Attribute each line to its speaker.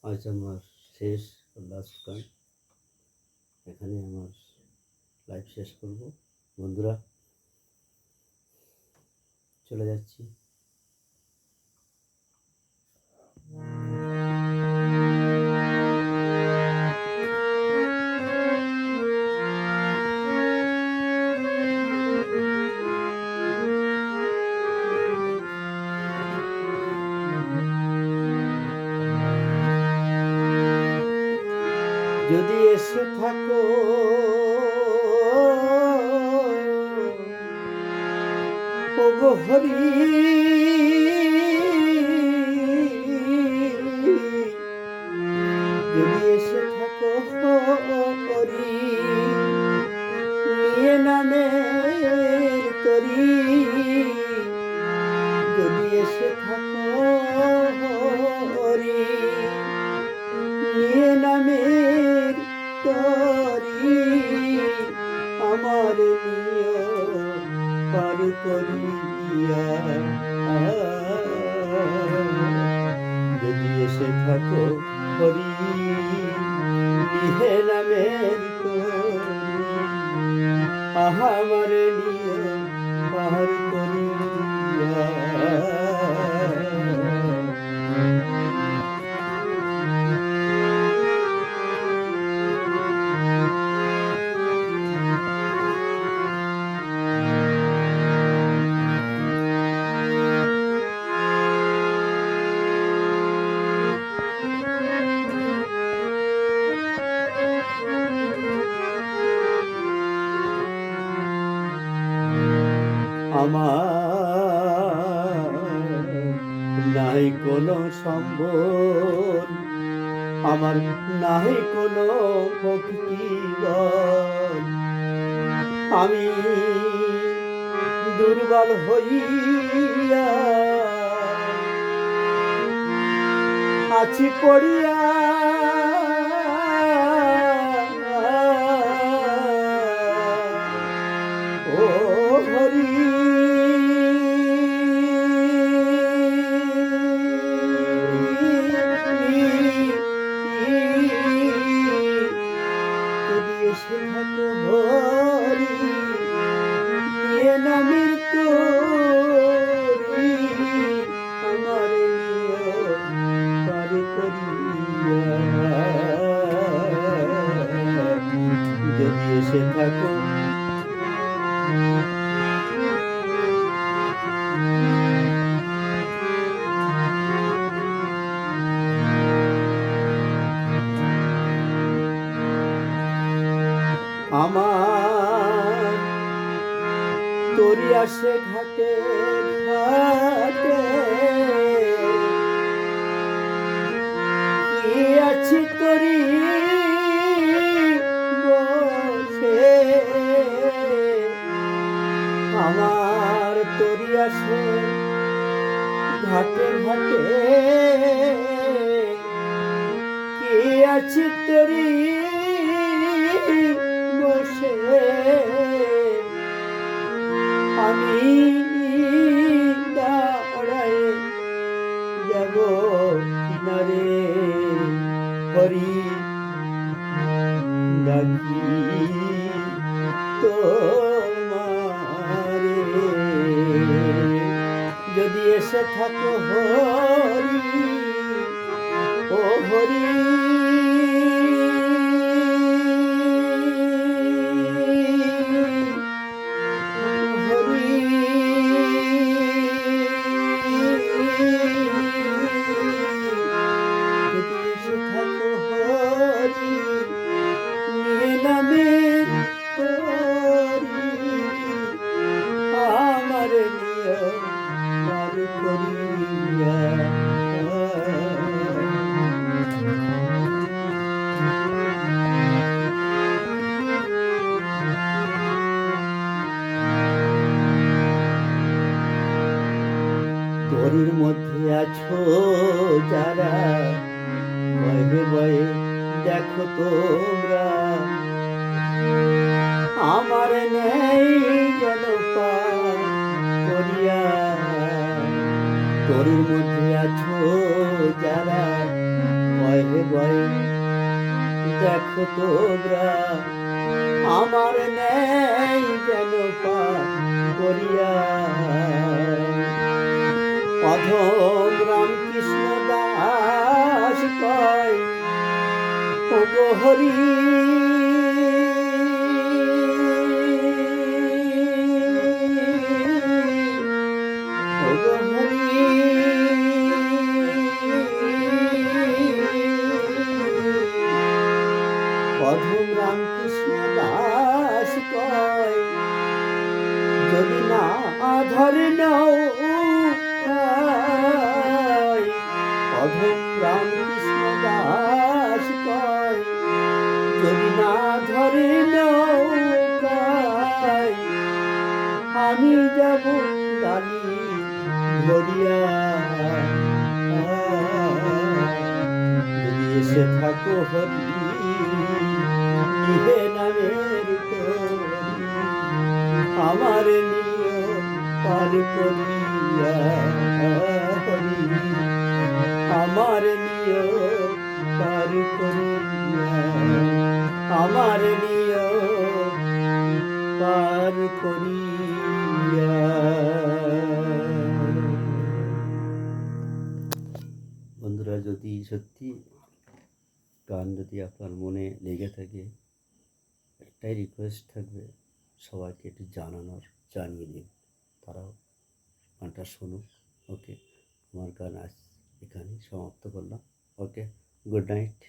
Speaker 1: আজ আমার শেষ লাস্ট গান। এখানে আমার লাইভ শেষ করব। বন্ধুরা, চলে যাচ্ছি। যদি এসে থাকো ওগো হরি, যদি এসে থাকো হরি, নিয়ে নামের তরি, যদি এসে থাকো হরি, নিয়ে নামের তরি, আমার নিয় পার করিয়া, যদি এসে থাকো হরি, নিয়ে নামের তরি, আমার নিয় পার করিয়া। আমার নাই কোনো সম্বল, আমার নাই কোনো ভক্তিবল, আমি দুর্বল হইয়া আছি পড়িয়া, ও হরি, যদি এসে থাকো হরি, নিয়ে নামের তরি, আমার নিয় পার করিয়া, যদি এসে থাকো আমার তরি আসে ঘাটে ঘাটে, কি আছি তরি বসে, আমার তরি আসে ঘাটে ঘাটে, কি আছি তরি বসে, আমি দাঁড়ায় যাব কিনারে, হরি ডাকি তোমারে, যদি এসে থাকো হরি, ও হরি, আমার নিয় পার করিয়া। তরির মধ্যে আছো যারা, বয়ে বয়ে দেখো তোমরা, আমার নেই যেন পার করিয়া, তরির মধ্যে আছো যারা, বয়ে ভাই দেখো তোমরা আমার নেই যেন পাপ করিয়া অধম রামকৃষ্ণ দাস কয় ওগো হরি ওগো হরি অধম রামকৃষ্ণ দাস কয় যদি না ধরে নাও অধম রামকৃষ্ণ দাস কয় যদি না ধরে নৌকায় আমি যাব ডালি ধরিয়া যদি এসে থাকো হরি নিহে নামের তরি আমার নিয় পার করিয়া হরি আমার নিয় পার করিয়া আমার নিয় পার করিয়া। বন্ধুরা, যদি সত্যি গান যদি আপনার মনে লেগে থাকে, একটাই রিকোয়েস্ট থাকবে, সবাইকে একটু জানিয়ে দিন, তারাও গানটা শুনুক। ওকে, আমার গান আজ এখানেই সমাপ্ত করলাম। ওকে, গুড নাইট।